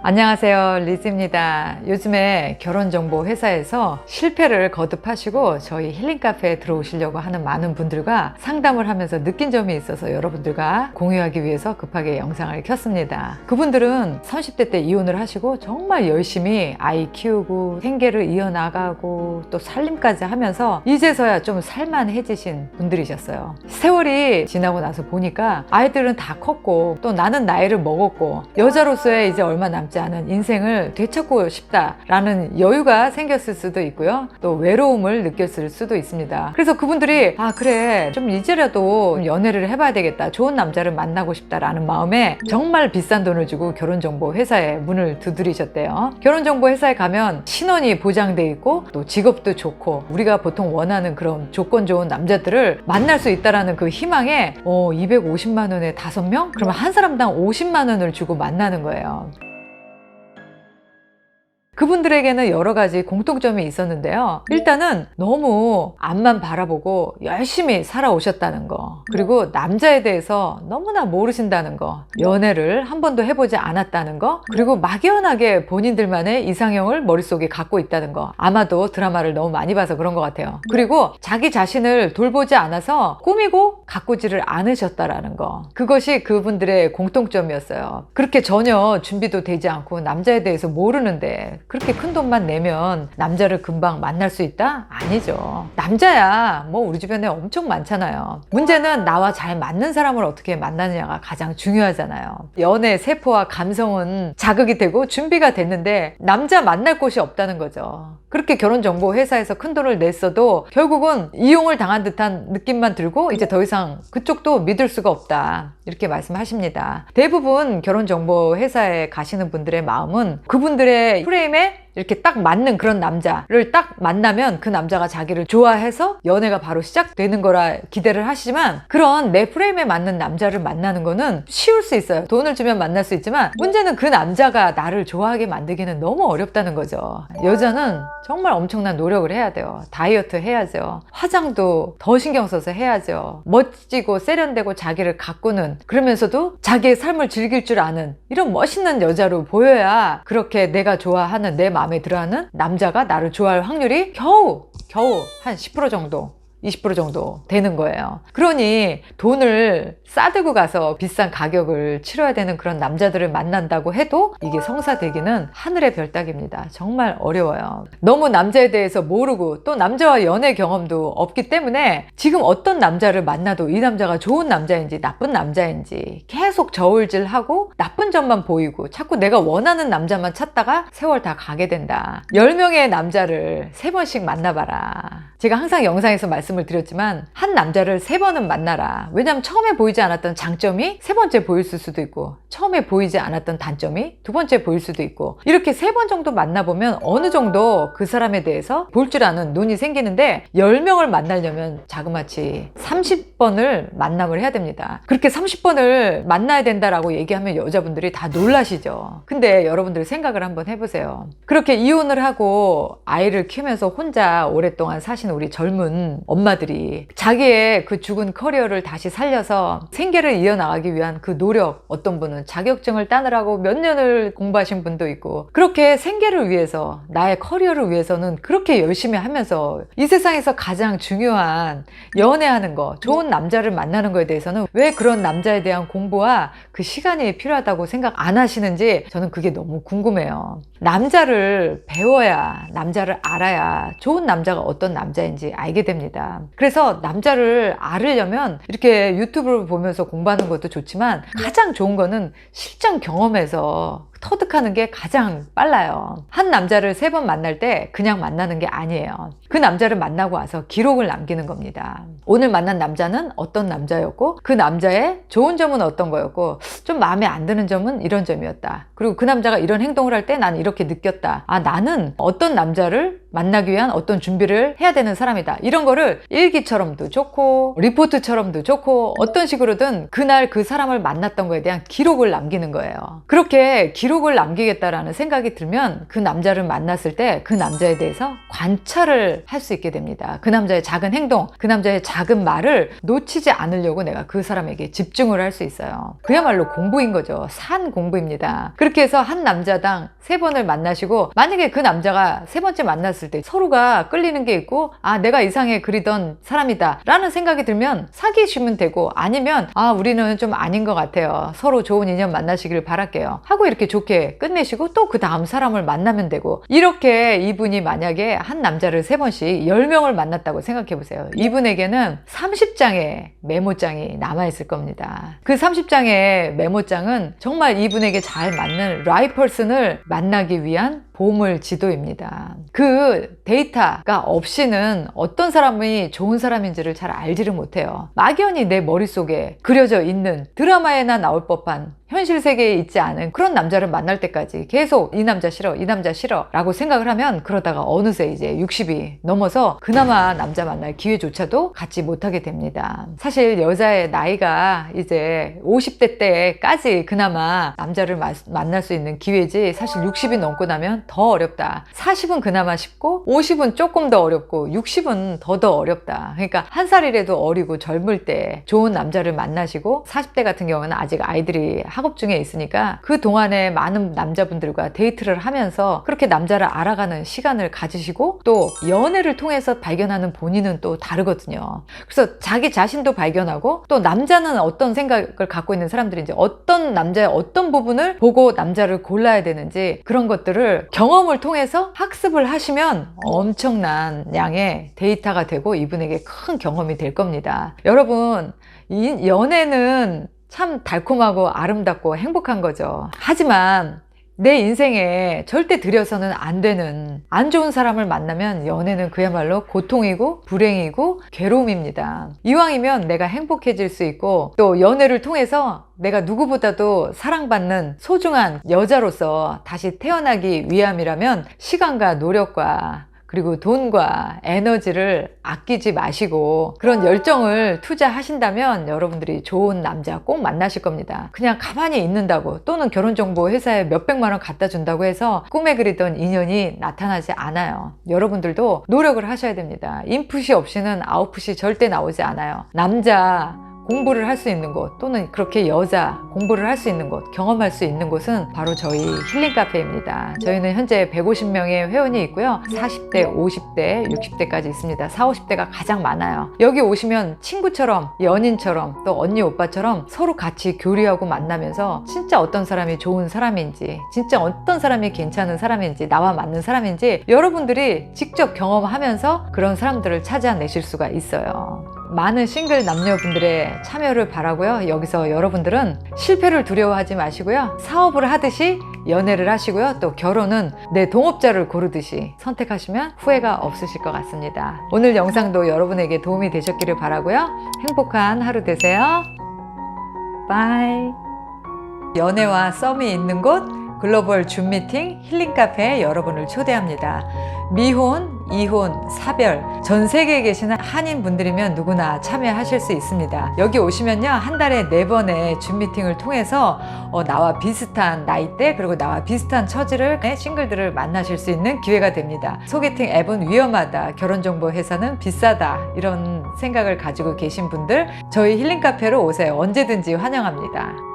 안녕하세요, 리즈입니다. 요즘에 결혼정보 회사에서 실패를 거듭하시고 저희 힐링카페에 들어오시려고 하는 많은 분들과 상담을 하면서 느낀 점이 있어서 여러분들과 공유하기 위해서 급하게 영상을 켰습니다. 그분들은 30대 때 이혼을 하시고 정말 열심히 아이 키우고 생계를 이어나가고 또 살림까지 하면서 이제서야 좀 살만해지신 분들이셨어요. 세월이 지나고 나서 보니까 아이들은 다 컸고 또 나는 나이를 먹었고 여자로서의 이제 얼마 남지 않은 인생을 되찾고 싶다라는 여유가 생겼을 수도 있고요. 또 외로움을 느꼈을 수도 있습니다. 그래서 그분들이 그래 좀 이제라도 좀 연애를 해봐야 되겠다. 좋은 남자를 만나고 싶다라는 마음에 정말 비싼 돈을 주고 결혼정보 회사에 문을 두드리셨대요. 결혼정보 회사에 가면 신원이 보장돼 있고 또 직업도 좋고 우리가 보통 원하는 그런 조건 좋은 남자들을 만날 수 있다라는 그 희망에 250만 원에 5명? 그러면 한 사람당 50만 원을 주고 만나는 거예요. 그분들에게는 여러 가지 공통점이 있었는데요. 일단은 너무 앞만 바라보고 열심히 살아오셨다는 거, 그리고 남자에 대해서 너무나 모르신다는 거, 연애를 한 번도 해보지 않았다는 거, 그리고 막연하게 본인들만의 이상형을 머릿속에 갖고 있다는 거. 아마도 드라마를 너무 많이 봐서 그런 것 같아요. 그리고 자기 자신을 돌보지 않아서 꾸미고 가꾸지를 않으셨다라는 거. 그것이 그분들의 공통점이었어요. 그렇게 전혀 준비도 되지 않고 남자에 대해서 모르는데 그렇게 큰 돈만 내면 남자를 금방 만날 수 있다? 아니죠. 남자야 뭐 우리 주변에 엄청 많잖아요. 문제는 나와 잘 맞는 사람을 어떻게 만나느냐가 가장 중요하잖아요. 연애 세포와 감성은 자극이 되고 준비가 됐는데 남자 만날 곳이 없다는 거죠. 그렇게 결혼정보 회사에서 큰 돈을 냈어도 결국은 이용을 당한 듯한 느낌만 들고 이제 더 이상 그쪽도 믿을 수가 없다, 이렇게 말씀하십니다. 대부분 결혼정보 회사에 가시는 분들의 마음은 그분들의 프레임에 이렇게 딱 맞는 그런 남자를 딱 만나면 그 남자가 자기를 좋아해서 연애가 바로 시작되는 거라 기대를 하시지만, 그런 내 프레임에 맞는 남자를 만나는 거는 쉬울 수 있어요. 돈을 주면 만날 수 있지만 문제는 그 남자가 나를 좋아하게 만들기는 너무 어렵다는 거죠. 여자는 정말 엄청난 노력을 해야 돼요. 다이어트 해야죠. 화장도 더 신경 써서 해야죠. 멋지고 세련되고 자기를 가꾸는, 그러면서도 자기의 삶을 즐길 줄 아는 이런 멋있는 여자로 보여야 그렇게 내가 좋아하는, 내 마음에 들어하는 남자가 나를 좋아할 확률이 겨우 한 10% 정도, 20% 정도 되는 거예요. 그러니 돈을 싸들고 가서 비싼 가격을 치러야 되는 그런 남자들을 만난다고 해도 이게 성사되기는 하늘의 별 따기입니다. 정말 어려워요. 너무 남자에 대해서 모르고 또 남자와 연애 경험도 없기 때문에 지금 어떤 남자를 만나도 이 남자가 좋은 남자인지 나쁜 남자인지 계속 저울질하고 나쁜 점만 보이고 자꾸 내가 원하는 남자만 찾다가 세월 다 가게 된다. 10명의 남자를 3번씩 만나봐라. 제가 항상 영상에서 말씀을 드렸지만 한 남자를 3번은 만나라. 왜냐하면 처음에 보이지 않았던 장점이 3번째 보일 수도 있고 처음에 보이지 않았던 단점이 2번째 보일 수도 있고, 이렇게 3번 정도 만나보면 어느 정도 그 사람에 대해서 볼 줄 아는 눈이 생기는데 10명을 만나려면 자그마치 30번을 만남을 해야 됩니다. 그렇게 30번을 만나야 된다라고 얘기하면 여자분들이 다 놀라시죠. 근데 여러분들 생각을 한번 해보세요. 그렇게 이혼을 하고 아이를 키우면서 혼자 오랫동안 사신 우리 젊은 엄마들이 자기의 그 죽은 커리어를 다시 살려서 생계를 이어나가기 위한 그 노력, 어떤 분은 자격증을 따느라고 몇 년을 공부하신 분도 있고, 그렇게 생계를 위해서, 나의 커리어를 위해서는 그렇게 열심히 하면서 이 세상에서 가장 중요한 연애하는 거, 좋은 남자를 만나는 거에 대해서는 왜 그런 남자에 대한 공부와 그 시간이 필요하다고 생각 안 하시는지 저는 그게 너무 궁금해요. 남자를 배워야, 남자를 알아야 좋은 남자가 어떤 남자인지 알게 됩니다. 그래서 남자를 알으려면 이렇게 유튜브를 보면서 공부하는 것도 좋지만 가장 좋은 거는 실전 경험에서 터득하는 게 가장 빨라요. 한 남자를 3번 만날 때 그냥 만나는 게 아니에요. 그 남자를 만나고 와서 기록을 남기는 겁니다. 오늘 만난 남자는 어떤 남자였고, 그 남자의 좋은 점은 어떤 거였고, 좀 마음에 안 드는 점은 이런 점이었다. 그리고 그 남자가 이런 행동을 할 때 나는 이렇게 느꼈다. 나는 어떤 남자를 만나기 위한 어떤 준비를 해야 되는 사람이다. 이런 거를 일기처럼도 좋고 리포트처럼도 좋고 어떤 식으로든 그날 그 사람을 만났던 거에 대한 기록을 남기는 거예요. 그렇게 기록 기록을 남기겠다라는 생각이 들면 그 남자를 만났을 때 그 남자에 대해서 관찰을 할 수 있게 됩니다. 그 남자의 작은 행동, 그 남자의 작은 말을 놓치지 않으려고 내가 그 사람에게 집중을 할 수 있어요. 그야말로 공부인 거죠. 산 공부입니다. 그렇게 해서 한 남자당 3번을 만나시고, 만약에 그 남자가 3번째 만났을 때 서로가 끌리는 게 있고, 아, 내가 이상해 그리던 사람이다 라는 생각이 들면 사귀시면 되고, 아니면 아, 우리는 좀 아닌 것 같아요, 서로 좋은 인연 만나시길 바랄게요 하고 이렇게 좋게 끝내시고 또 그 다음 사람을 만나면 되고, 이렇게 이분이 만약에 한 남자를 3번씩 10명을 만났다고 생각해 보세요. 이분에게는 30장의 메모장이 남아있을 겁니다. 그 30장의 메모장은 정말 이분에게 잘 맞는 라이퍼슨을 만나기 위한 보물 지도입니다. 그 데이터가 없이는 어떤 사람이 좋은 사람인지를 잘 알지를 못해요. 막연히 내 머릿속에 그려져 있는, 드라마에나 나올 법한 현실 세계에 있지 않은 그런 남자를 만날 때까지 계속 이 남자 싫어, 이 남자 싫어 라고 생각을 하면, 그러다가 어느새 이제 60이 넘어서 그나마 남자 만날 기회조차도 갖지 못하게 됩니다. 사실 여자의 나이가 이제 50대 때까지 그나마 남자를 만날 수 있는 기회지, 사실 60이 넘고 나면 더 어렵다. 40은 그나마 쉽고 50은 조금 더 어렵고 60은 더 어렵다. 그러니까 한 살이라도 어리고 젊을 때 좋은 남자를 만나시고, 40대 같은 경우는 아직 아이들이 학업 중에 있으니까 그 동안에 많은 남자분들과 데이트를 하면서 그렇게 남자를 알아가는 시간을 가지시고, 또 연애를 통해서 발견하는 본인은 또 다르거든요. 그래서 자기 자신도 발견하고, 또 남자는 어떤 생각을 갖고 있는 사람들인지, 어떤 남자의 어떤 부분을 보고 남자를 골라야 되는지, 그런 것들을 경험을 통해서 학습을 하시면 엄청난 양의 데이터가 되고 이분에게 큰 경험이 될 겁니다. 여러분, 이 연애는 참 달콤하고 아름답고 행복한 거죠. 하지만 내 인생에 절대 들여서는 안 되는 안 좋은 사람을 만나면 연애는 그야말로 고통이고 불행이고 괴로움입니다. 이왕이면 내가 행복해질 수 있고, 또 연애를 통해서 내가 누구보다도 사랑받는 소중한 여자로서 다시 태어나기 위함이라면, 시간과 노력과 그리고 돈과 에너지를 아끼지 마시고 그런 열정을 투자하신다면 여러분들이 좋은 남자 꼭 만나실 겁니다. 그냥 가만히 있는다고, 또는 결혼정보 회사에 몇백만 원 갖다 준다고 해서 꿈에 그리던 인연이 나타나지 않아요. 여러분들도 노력을 하셔야 됩니다. 인풋이 없이는 아웃풋이 절대 나오지 않아요. 남자 공부를 할 수 있는 곳, 또는 그렇게 여자 공부를 할 수 있는 곳, 경험할 수 있는 곳은 바로 저희 힐링 카페입니다. 저희는 현재 150명의 회원이 있고요. 40대, 50대, 60대까지 있습니다. 40, 50대가 가장 많아요. 여기 오시면 친구처럼, 연인처럼, 또 언니, 오빠처럼 서로 같이 교류하고 만나면서 진짜 어떤 사람이 좋은 사람인지, 진짜 어떤 사람이 괜찮은 사람인지, 나와 맞는 사람인지 여러분들이 직접 경험하면서 그런 사람들을 찾아내실 수가 있어요. 많은 싱글 남녀분들의 참여를 바라고요. 여기서 여러분들은 실패를 두려워하지 마시고요. 사업을 하듯이 연애를 하시고요. 또 결혼은 내 동업자를 고르듯이 선택하시면 후회가 없으실 것 같습니다. 오늘 영상도 여러분에게 도움이 되셨기를 바라고요. 행복한 하루 되세요. 바이. 연애와 썸이 있는 곳, 글로벌 줌 미팅 힐링 카페에 여러분을 초대합니다. 미혼, 이혼, 사별, 전 세계에 계시는 한인 분들이면 누구나 참여하실 수 있습니다. 여기 오시면요, 한 달에 4번의 줌 미팅을 통해서 나와 비슷한 나이대, 그리고 나와 비슷한 처지를 싱글들을 만나실 수 있는 기회가 됩니다. 소개팅 앱은 위험하다, 결혼정보 회사는 비싸다, 이런 생각을 가지고 계신 분들 저희 힐링 카페로 오세요. 언제든지 환영합니다.